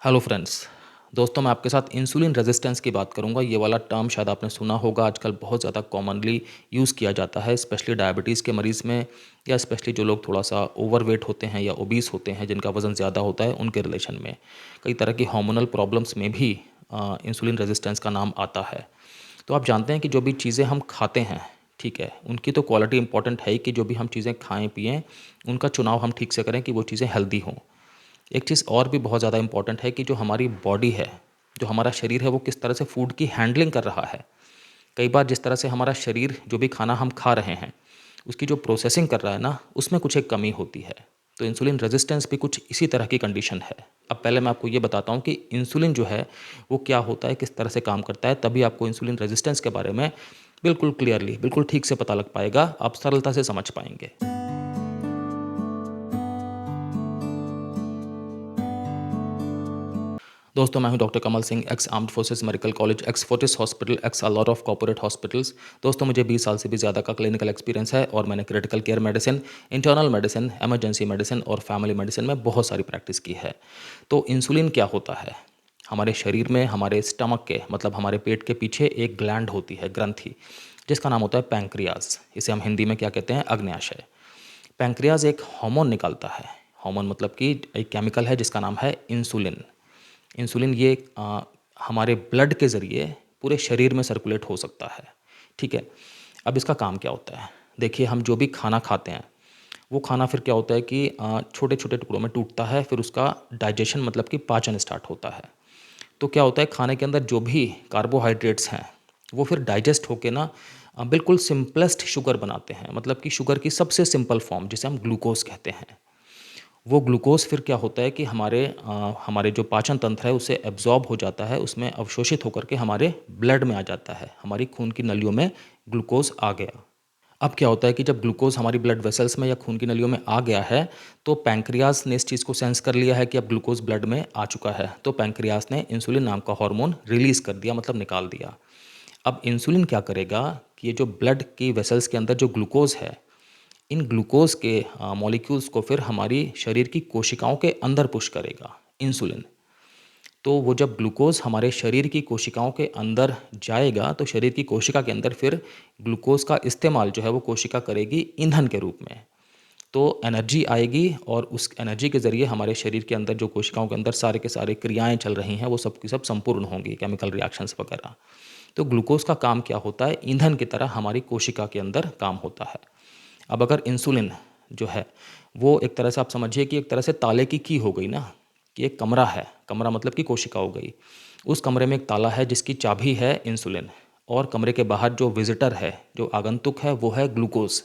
Hello friends. दोस्तों मैं आपके साथ इंसुलिन रेजिस्टेंस की बात करूंगा। ये वाला टर्म शायद आपने सुना होगा, आजकल बहुत ज़्यादा कॉमनली यूज़ किया जाता है, स्पेशली डायबिटीज़ के मरीज़ में या स्पेशली जो लोग थोड़ा सा ओवरवेट होते हैं या ओबीस होते हैं, जिनका वज़न ज़्यादा होता है, उनके रिलेशन में कई तरह की हार्मोनल प्रॉब्लम्स में भी इंसुलिन रेजिस्टेंस का नाम आता है। तो आप जानते हैं कि जो भी चीज़ें हम खाते हैं, ठीक है, उनकी तो क्वालिटी इंपॉर्टेंट है ही कि जो भी हम चीज़ें खाएँ पिएँ उनका चुनाव हम ठीक से करें कि वो चीज़ें हेल्दी हों। एक चीज़ और भी बहुत ज़्यादा इंपॉर्टेंट है कि जो हमारी बॉडी है, जो हमारा शरीर है, वो किस तरह से फूड की हैंडलिंग कर रहा है। कई बार जिस तरह से हमारा शरीर जो भी खाना हम खा रहे हैं, उसकी जो प्रोसेसिंग कर रहा है ना, उसमें कुछ एक कमी होती है। तो इंसुलिन रेजिस्टेंस भी कुछ इसी तरह की कंडीशन है। अब पहले मैं आपको ये बताता हूँ कि इंसुलिन जो है वो क्या होता है, किस तरह से काम करता है, तभी आपको इंसुलिन रेजिस्टेंस के बारे में बिल्कुल क्लियरली, बिल्कुल ठीक से पता लग पाएगा, आप सरलता से समझ पाएंगे। दोस्तों मैं हूं doctor Kamal Singh, x armed forces medical college, x Fortis hospital, x a lot of corporate hospitals. दोस्तों मुझे 20 साल से भी ज़्यादा का क्लिनिकल एक्सपीरियंस है और मैंने critical care medicine, internal medicine, emergency medicine और फैमिली मेडिसिन में बहुत सारी प्रैक्टिस की है। तो इंसुलिन क्या होता है? हमारे शरीर में, हमारे स्टमक के मतलब हमारे पेट के पीछे एक ग्लैंड होती है, ग्रंथि, जिसका नाम होता है पैंक्रियाज। इसे हम हिंदी में क्या कहते हैं? अग्न्याशय। पैंक्रियाज एक हार्मोन निकालता है। हार्मोन मतलब कि एक केमिकल है जिसका नाम है इंसुलिन। इंसुलिन ये हमारे ब्लड के ज़रिए पूरे शरीर में सर्कुलेट हो सकता है, ठीक है। अब इसका काम क्या होता है? देखिए, हम जो भी खाना खाते हैं वो खाना फिर क्या होता है कि छोटे छोटे टुकड़ों में टूटता है, फिर उसका डाइजेशन मतलब कि पाचन स्टार्ट होता है। तो क्या होता है, खाने के अंदर जो भी कार्बोहाइड्रेट्स हैं वो फिर डाइजेस्ट होके ना बिल्कुल सिंपलेस्ट शुगर बनाते हैं, मतलब कि शुगर की सबसे सिंपल फॉर्म जिसे हम ग्लूकोज कहते हैं। वो ग्लूकोज़ फिर क्या होता है कि हमारे जो पाचन तंत्र है उससे एब्ज़ॉर्ब हो जाता है, उसमें अवशोषित होकर के हमारे ब्लड में आ जाता है, हमारी खून की नलियों में ग्लूकोज़ आ गया। अब क्या होता है कि जब ग्लूकोज़ हमारी ब्लड वेसल्स में या खून की नलियों में आ गया है, तो पैंक्रियाज़ ने इस चीज़ को सेंस कर लिया है कि अब ग्लूकोज़ ब्लड में आ चुका है, तो पैंक्रियाज़ ने इंसुलिन नाम का हार्मोन रिलीज़ कर दिया, मतलब निकाल दिया। अब इंसुलिन क्या करेगा कि ये जो ब्लड की वेसल्स के अंदर जो ग्लूकोज़ है, इन ग्लूकोज के मॉलिक्यूल्स को फिर हमारी शरीर की कोशिकाओं के अंदर पुश करेगा इंसुलिन। तो वो जब ग्लूकोज हमारे शरीर की कोशिकाओं के अंदर जाएगा तो शरीर की कोशिका के अंदर फिर ग्लूकोज का इस्तेमाल जो है वो कोशिका करेगी ईंधन के रूप में। तो एनर्जी आएगी और उस एनर्जी के ज़रिए हमारे शरीर के अंदर जो कोशिकाओं के अंदर सारे के सारे क्रियाएं चल रही हैं वो सब की सब संपूर्ण होंगी, केमिकल रिएक्शंस वगैरह। तो ग्लूकोज का काम क्या होता है? ईंधन की तरह हमारी कोशिका के अंदर काम होता है। अब अगर इंसुलिन जो है वो एक तरह से आप समझिए कि एक तरह से ताले की हो गई ना, कि एक कमरा है, कमरा मतलब कि कोशिका हो गई। उस कमरे में एक ताला है जिसकी चाबी है इंसुलिन, और कमरे के बाहर जो विजिटर है, जो आगंतुक है, वो है ग्लूकोज।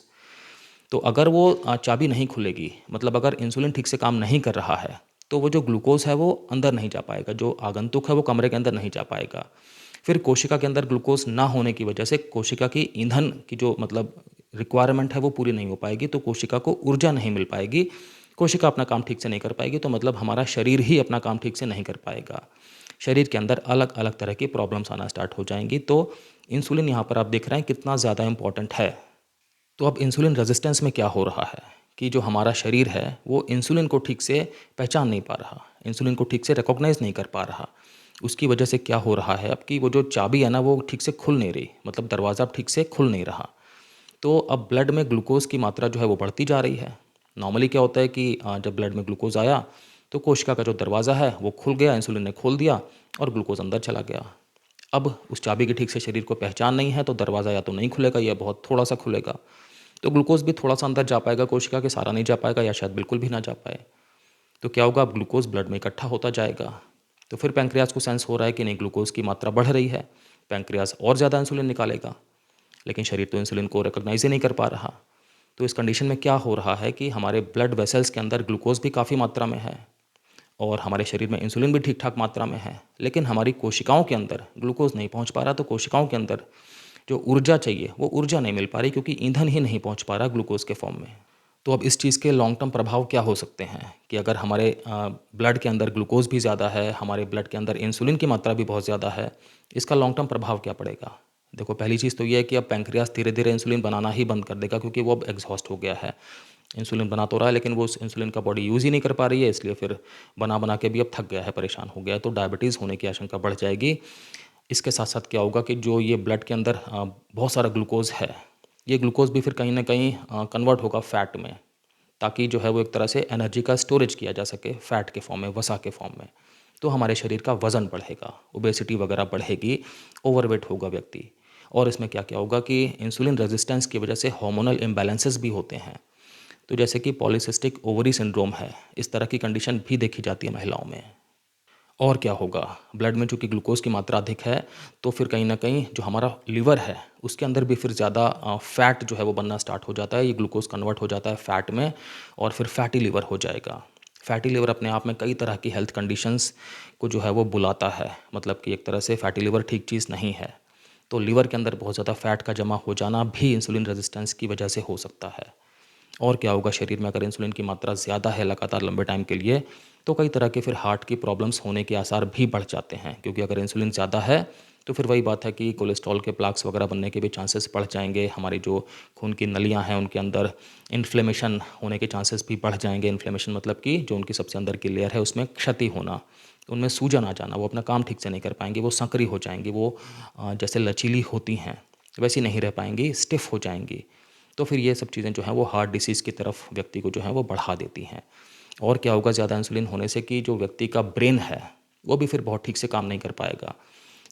तो अगर वो चाबी नहीं खुलेगी, मतलब अगर इंसुलिन ठीक से काम नहीं कर रहा है, तो वो जो ग्लूकोज है वो अंदर नहीं जा पाएगा, जो आगंतुक है वो कमरे के अंदर नहीं जा पाएगा। फिर कोशिका के अंदर ग्लूकोज ना होने की वजह से कोशिका की ईंधन की जो मतलब रिक्वायरमेंट है वो पूरी नहीं हो पाएगी, तो कोशिका को ऊर्जा नहीं मिल पाएगी, कोशिका अपना काम ठीक से नहीं कर पाएगी, तो मतलब हमारा शरीर ही अपना काम ठीक से नहीं कर पाएगा। शरीर के अंदर अलग अलग तरह की प्रॉब्लम्स आना स्टार्ट हो जाएंगी। तो इंसुलिन यहाँ पर आप देख रहे हैं कितना ज़्यादा इंपॉर्टेंट है। तो अब इंसुलिन रेजिस्टेंस में क्या हो रहा है कि जो हमारा शरीर है वो इंसुलिन को ठीक से पहचान नहीं पा रहा, इंसुलिन को ठीक से रिकॉग्नाइज नहीं कर पा रहा। उसकी वजह से क्या हो रहा है अब कि वो जो चाबी है ना वो ठीक से खुल नहीं रही, मतलब दरवाज़ा अब ठीक से खुल नहीं रहा। तो अब ब्लड में ग्लूकोज की मात्रा जो है वो बढ़ती जा रही है। नॉर्मली क्या होता है कि जब ब्लड में ग्लूकोज आया तो कोशिका का जो दरवाज़ा है वो खुल गया, इंसुलिन ने खोल दिया और ग्लूकोज अंदर चला गया। अब उस चाबी की ठीक से शरीर को पहचान नहीं है, तो दरवाज़ा या तो नहीं खुलेगा या बहुत थोड़ा सा खुलेगा। तो ग्लूकोज भी थोड़ा सा अंदर जा पाएगा कोशिका के, सारा नहीं जा पाएगा या शायद बिल्कुल भी ना जा पाए। तो क्या होगा, अब ग्लूकोज ब्लड में इकट्ठा होता जाएगा। तो फिर पैंक्रियाज को सेंस हो रहा है कि नहीं, ग्लूकोज की मात्रा बढ़ रही है, पैंक्रियाज और ज़्यादा इंसुलिन निकालेगा, लेकिन शरीर तो इंसुलिन को रिकॉग्नाइज ही नहीं कर पा रहा। तो इस कंडीशन में क्या हो रहा है कि हमारे ब्लड वेसल्स के अंदर ग्लूकोज भी काफ़ी मात्रा में है और हमारे शरीर में इंसुलिन भी ठीक ठाक मात्रा में है, लेकिन हमारी कोशिकाओं के अंदर ग्लूकोज नहीं पहुंच पा रहा। तो कोशिकाओं के अंदर जो ऊर्जा चाहिए वो ऊर्जा नहीं मिल पा रही, क्योंकि ईंधन ही नहीं पहुंच पा रहा ग्लूकोज के फॉर्म में। तो अब इस चीज़ के लॉन्ग टर्म प्रभाव क्या हो सकते हैं कि अगर हमारे ब्लड के अंदर ग्लूकोज भी ज़्यादा है, हमारे ब्लड के अंदर इंसुलिन की मात्रा भी बहुत ज़्यादा है, इसका लॉन्ग टर्म प्रभाव क्या पड़ेगा? देखो, पहली चीज़ तो ये है कि अब पैंक्रियास धीरे धीरे इंसुलिन बनाना ही बंद कर देगा, क्योंकि वो अब एग्जॉस्ट हो गया है। इंसुलिन बना तो रहा है लेकिन वो उस इंसुलिन का बॉडी यूज़ ही नहीं कर पा रही है, इसलिए फिर बना बना के भी अब थक गया है, परेशान हो गया है, तो डायबिटीज़ होने की आशंका बढ़ जाएगी। इसके साथ साथ क्या होगा कि जो ये ब्लड के अंदर बहुत सारा ग्लूकोज़ है, ये ग्लूकोज़ भी फिर कहीं ना कहीं कन्वर्ट होगा फैट में, ताकि जो है वो एक तरह से एनर्जी का स्टोरेज किया जा सके फैट के फॉर्म में, वसा के फॉर्म में। तो हमारे शरीर का वज़न बढ़ेगा, ओबेसिटी वगैरह बढ़ेगी, ओवरवेट होगा व्यक्ति। और इसमें क्या क्या होगा कि इंसुलिन रेजिस्टेंस की वजह से हार्मोनल इम्बैलेंसेस भी होते हैं। तो जैसे कि पॉलीसिस्टिक ओवरी सिंड्रोम है, इस तरह की कंडीशन भी देखी जाती है महिलाओं में। और क्या होगा, ब्लड में चूँकि ग्लूकोज़ की मात्रा अधिक है, तो फिर कहीं न कहीं जो हमारा लिवर है, उसके अंदर भी फिर ज़्यादा फ़ैट जो है वो बनना स्टार्ट हो जाता है। ये ग्लूकोज़ कन्वर्ट हो जाता है फ़ैट में और फिर फैटी लिवर हो जाएगा। फैटी लिवर अपने आप में कई तरह की हेल्थ कंडीशंस को जो है वो बुलाता है। मतलब कि एक तरह से फैटी लिवर ठीक चीज़ नहीं है। तो लिवर के अंदर बहुत ज़्यादा फ़ैट का जमा हो जाना भी इंसुलिन रेजिस्टेंस की वजह से हो सकता है। और क्या होगा, शरीर में अगर इंसुलिन की मात्रा ज़्यादा है लगातार लंबे टाइम के लिए, तो कई तरह के फिर हार्ट की प्रॉब्लम्स होने के आसार भी बढ़ जाते हैं, क्योंकि अगर इंसुलिन ज़्यादा है तो फिर वही बात है कि कोलेस्ट्रॉल के प्लाक्स वगैरह बनने के भी चांसेस बढ़ जाएंगे। हमारी जो खून की नलियाँ हैं उनके अंदर इन्फ्लेमेशन होने के चांसेस भी बढ़ जाएंगे। इन्फ्लेमेशन मतलब कि जो उनकी सबसे अंदर की लेयर है उसमें क्षति होना, उनमें सूजन आ जाना, वो अपना काम ठीक से नहीं कर पाएंगी, वो संकरी हो जाएंगी, वो जैसे लचीली होती हैं वैसी नहीं रह पाएंगी, स्टिफ हो जाएंगी। तो फिर ये सब चीज़ें जो हैं वो हार्ट डिसीज़ की तरफ व्यक्ति को जो है वो बढ़ा देती हैं। और क्या होगा ज़्यादा इंसुलिन होने से कि जो व्यक्ति का ब्रेन है वो भी फिर बहुत ठीक से काम नहीं कर पाएगा।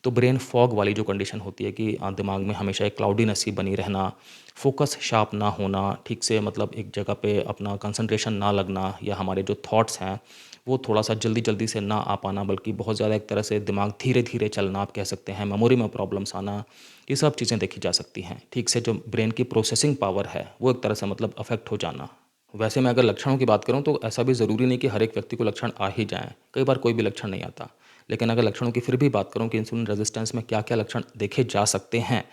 तो ब्रेन फॉग वाली जो कंडीशन होती है कि दिमाग में हमेशा एक क्लाउडीनेस सी बनी रहना, फोकस शार्प ना होना, ठीक से मतलब एक जगह पे अपना कंसंट्रेशन ना लगना, या हमारे जो थॉट्स हैं वो थोड़ा सा जल्दी जल्दी से ना आ पाना, बल्कि बहुत ज़्यादा एक तरह से दिमाग धीरे धीरे चलना आप कह सकते हैं, मेमोरी में प्रॉब्लम्स आना, ये सब चीज़ें देखी जा सकती हैं। ठीक से जो ब्रेन की प्रोसेसिंग पावर है वो एक तरह से मतलब अफेक्ट हो जाना। वैसे मैं अगर लक्षणों की बात करूं तो ऐसा भी ज़रूरी नहीं कि हर एक व्यक्ति को लक्षण आ ही जाएं, कई बार कोई भी लक्षण नहीं आता। लेकिन अगर लक्षणों की फिर भी बात करूं कि इंसुलिन रेजिस्टेंस में क्या क्या लक्षण देखे जा सकते हैं,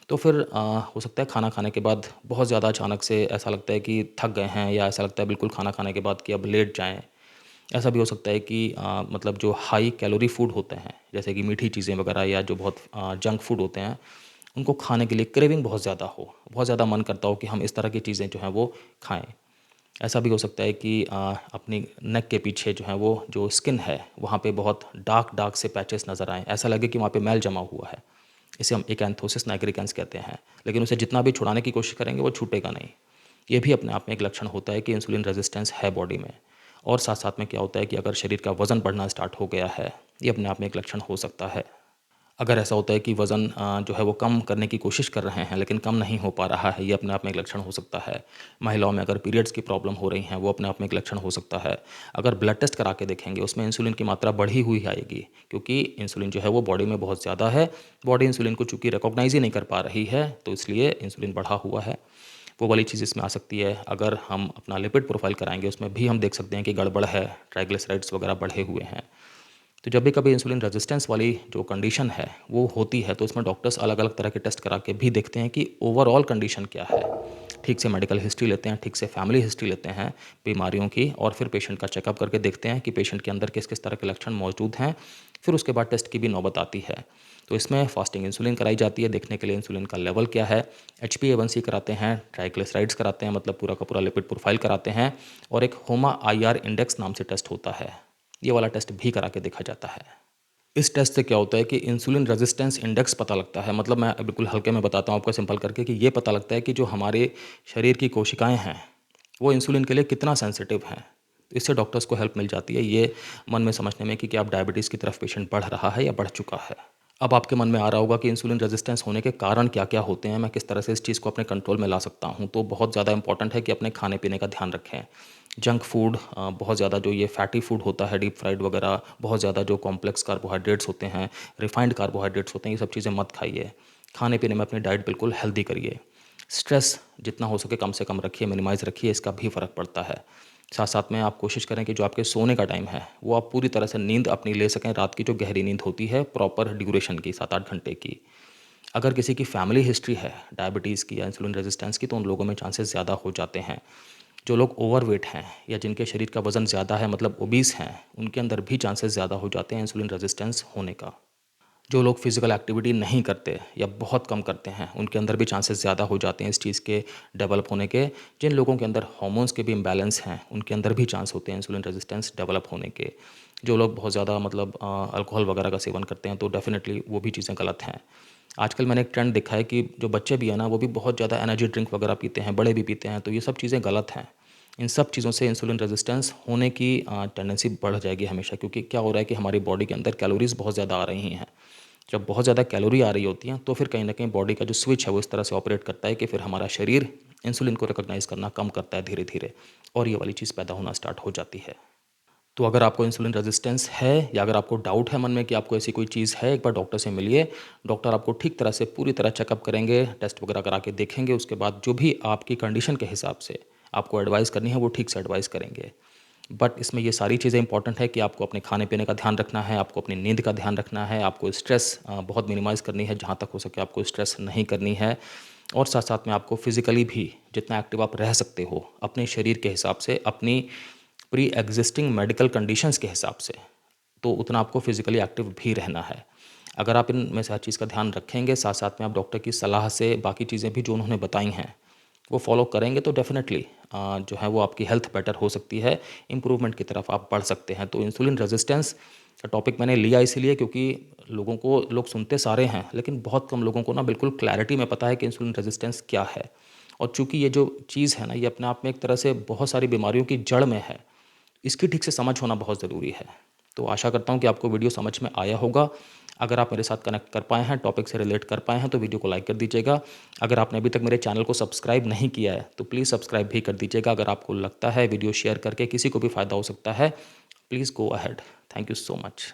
तो फिर हो सकता है खाना खाने के बाद बहुत ज़्यादा अचानक से ऐसा लगता है कि थक गए हैं, या ऐसा लगता है बिल्कुल खाना खाने के बाद कि अब लेट जाएं। ऐसा भी हो सकता है कि मतलब जो हाई कैलोरी फूड होते हैं, जैसे कि मीठी चीज़ें वगैरह या जो बहुत जंक फूड होते हैं, उनको खाने के लिए क्रेविंग बहुत ज़्यादा हो, बहुत ज़्यादा मन करता हो कि हम इस तरह की चीज़ें जो हैं वो खाएं। ऐसा भी हो सकता है कि अपनी नेक के पीछे जो है वो जो स्किन है वहाँ पे बहुत डार्क डार्क से पैचेस नज़र आएँ, ऐसा लगे कि वहाँ पे मैल जमा हुआ है। इसे हम एकैंथोसिस नाइग्रिकेंस कहते हैं। लेकिन उसे जितना भी छुड़ाने की कोशिश करेंगे वो छूटेगा नहीं। ये भी अपने आप में एक लक्षण होता है कि इंसुलिन रेजिस्टेंस है बॉडी में। और साथ साथ में क्या होता है कि अगर शरीर का वज़न बढ़ना स्टार्ट हो गया है, ये अपने आप में एक लक्षण हो सकता है। अगर ऐसा होता है कि वज़न जो है वो कम करने की कोशिश कर रहे हैं लेकिन कम नहीं हो पा रहा है, ये अपने आप में एक लक्षण हो सकता है। महिलाओं में अगर पीरियड्स की प्रॉब्लम हो रही हैं, वो अपने आप में एक लक्षण हो सकता है। अगर ब्लड टेस्ट करा के देखेंगे उसमें इंसुलिन की मात्रा बढ़ी हुई आएगी, क्योंकि इंसुलिन जो है वो बॉडी में बहुत ज़्यादा है। बॉडी इंसुलिन को चूँकि रिकॉग्नाइज़ ही नहीं कर पा रही है, तो इसलिए इंसुलिन बढ़ा हुआ है। वो वाली चीज़ इसमें आ सकती है। अगर हम अपना लिपिड प्रोफाइल कराएंगे उसमें भी हम देख सकते हैं कि गड़बड़ है, ट्राइग्लिसराइड्स वगैरह बढ़े हुए हैं। तो जब भी कभी इंसुलिन रेजिस्टेंस वाली जो कंडीशन है वो होती है, तो इसमें डॉक्टर्स अलग अलग तरह के टेस्ट करा के भी देखते हैं कि ओवरऑल कंडीशन क्या है। ठीक से मेडिकल हिस्ट्री लेते हैं, ठीक से फैमिली हिस्ट्री लेते हैं बीमारियों की, और फिर पेशेंट का चेकअप करके देखते हैं कि पेशेंट के अंदर किस किस तरह के लक्षण मौजूद हैं। फिर उसके बाद टेस्ट की भी नौबत आती है। तो इसमें फास्टिंग इंसुलिन कराई जाती है देखने के लिए इंसुलिन का लेवल क्या है, HbA1c कराते हैं, ट्राइग्लिसराइड्स कराते हैं, मतलब पूरा का पूरा लिपिड प्रोफाइल कराते हैं, और एक होमा IR इंडेक्स नाम से टेस्ट होता है, ये वाला टेस्ट भी करा के देखा जाता है। इस टेस्ट से क्या होता है कि इंसुलिन रेजिस्टेंस इंडेक्स पता लगता है। मतलब मैं बिल्कुल हल्के में बताता हूँ आपको सिंपल करके, कि ये पता लगता है कि जो हमारे शरीर की कोशिकाएं हैं वो इंसुलिन के लिए कितना सेंसिटिव हैं। तो इससे डॉक्टर्स को हेल्प मिल जाती है ये मन में समझने में कि क्या आप डायबिटीज़ की तरफ पेशेंट बढ़ रहा है या बढ़ चुका है। अब आपके मन में आ रहा होगा कि इंसुलिन रेजिस्टेंस होने के कारण क्या क्या होते हैं, मैं किस तरह से इस चीज़ को अपने कंट्रोल में ला सकता हूँ। तो बहुत ज़्यादा इंपॉर्टेंट है कि अपने खाने पीने का ध्यान रखें। जंक फूड, बहुत ज़्यादा जो ये फैटी फूड होता है, डीप फ्राइड वगैरह, बहुत ज़्यादा जो कॉम्प्लेक्स कार्बोहाइड्रेट्स होते हैं, रिफाइंड कार्बोहाइड्रेट्स होते हैं, ये सब चीज़ें मत खाइए। खाने पीने में अपनी डाइट बिल्कुल हेल्दी करिए। स्ट्रेस जितना हो सके कम से कम रखिए, मिनिमाइज़ रखिए, इसका भी फ़र्क पड़ता है। साथ साथ में आप कोशिश करें कि जो आपके सोने का टाइम है वो आप पूरी तरह से नींद अपनी ले सकें। रात की जो गहरी नींद होती है प्रॉपर ड्यूरेशन की, 7-8 घंटे की। अगर किसी की फैमिली हिस्ट्री है डायबिटीज़ की या इंसुलिन रेजिस्टेंस की, तो उन लोगों में चांसेस ज़्यादा हो जाते हैं। जो लोग ओवरवेट हैं या जिनके शरीर का वज़न ज़्यादा है, मतलब ओबीस हैं, उनके अंदर भी चांसेस ज़्यादा हो जाते हैं इंसुलिन रेजिस्टेंस होने का। जो लोग फिज़िकल एक्टिविटी नहीं करते या बहुत कम करते हैं, उनके अंदर भी चांसेस ज़्यादा हो जाते हैं इस चीज़ के डेवलप होने के। जिन लोगों के अंदर हार्मोन्स के भी इम्बैलेंस हैं, उनके अंदर भी चांस होते हैं इंसुलिन रेजिस्टेंस डेवलप होने के। जो लोग बहुत ज़्यादा मतलब अल्कोहल वगैरह का सेवन करते हैं, तो डेफ़िनेटली वो भी चीज़ें गलत हैं। आजकल मैंने एक ट्रेंड देखा है कि जो बच्चे भी हैं ना, वो भी बहुत ज़्यादा एनर्जी ड्रिंक वगैरह पीते हैं, बड़े भी पीते हैं, तो ये सब चीज़ें गलत हैं। इन सब चीज़ों से इंसुलिन रेजिस्टेंस होने की टेंडेंसी बढ़ जाएगी हमेशा, क्योंकि क्या हो रहा है कि हमारी बॉडी के अंदर कैलोरीज़ बहुत ज़्यादा आ रही हैं। जब बहुत ज़्यादा कैलोरी आ रही होती हैं, तो फिर कहीं न कहीं बॉडी का जो स्विच है वो इस तरह से ऑपरेट करता है कि फिर हमारा शरीर इंसुलिन को रिकॉग्नाइज़ करना कम करता है धीरे-धीरे, और ये वाली चीज़ पैदा होना स्टार्ट हो जाती है। तो अगर आपको इंसुलिन रेजिस्टेंस है या अगर आपको डाउट है मन में कि आपको ऐसी कोई चीज़ है, एक बार डॉक्टर से मिलिए। डॉक्टर आपको ठीक तरह से पूरी तरह चेकअप करेंगे, टेस्ट वगैरह करा के देखेंगे, उसके बाद जो भी आपकी कंडीशन के हिसाब से आपको एडवाइस करनी है, वो ठीक से एडवाइस करेंगे। बट इसमें ये सारी चीज़ें इंपॉर्टेंट है कि आपको अपने खाने-पीने का ध्यान रखना है, आपको अपनी नींद का ध्यान रखना है, आपको स्ट्रेस बहुत मिनिमाइज़ करनी है, जहाँ तक हो सके आपको स्ट्रेस नहीं करनी है, और साथ-साथ में आपको फिज़िकली भी जितना एक्टिव आप रह सकते हो, अपने शरीर के हिसाब से, अपनी प्री एग्जिस्टिंग मेडिकल कंडीशंस के हिसाब से, तो उतना आपको फिज़िकली एक्टिव भी रहना है। अगर आप इनमें से हर चीज़ का ध्यान रखेंगे, साथ-साथ में आप डॉक्टर की सलाह से बाकी चीज़ें भी जो उन्होंने बताई हैं, वो फॉलो करेंगे, तो डेफ़िनेटली जो है वो आपकी हेल्थ बेटर हो सकती है, इम्प्रूवमेंट की तरफ आप बढ़ सकते हैं। तो इंसुलिन रेजिस्टेंस का टॉपिक मैंने लिया इसीलिए क्योंकि लोग सुनते सारे हैं, लेकिन बहुत कम लोगों को ना बिल्कुल क्लैरिटी में पता है कि इंसुलिन रेजिस्टेंस क्या है। और चूँकि ये जो चीज़ है ना, ये अपने आप में एक तरह से बहुत सारी बीमारियों की जड़ में है, इसकी ठीक से समझ होना बहुत ज़रूरी है। तो आशा करता हूँ कि आपको वीडियो समझ में आया होगा। अगर आप मेरे साथ कनेक्ट कर पाए हैं, टॉपिक से रिलेट कर पाए हैं, तो वीडियो को लाइक कर दीजिएगा। अगर आपने अभी तक मेरे चैनल को सब्सक्राइब नहीं किया है, तो प्लीज़ सब्सक्राइब भी कर दीजिएगा। अगर आपको लगता है वीडियो शेयर करके किसी को भी फ़ायदा हो सकता है, please go ahead. Thank you so much.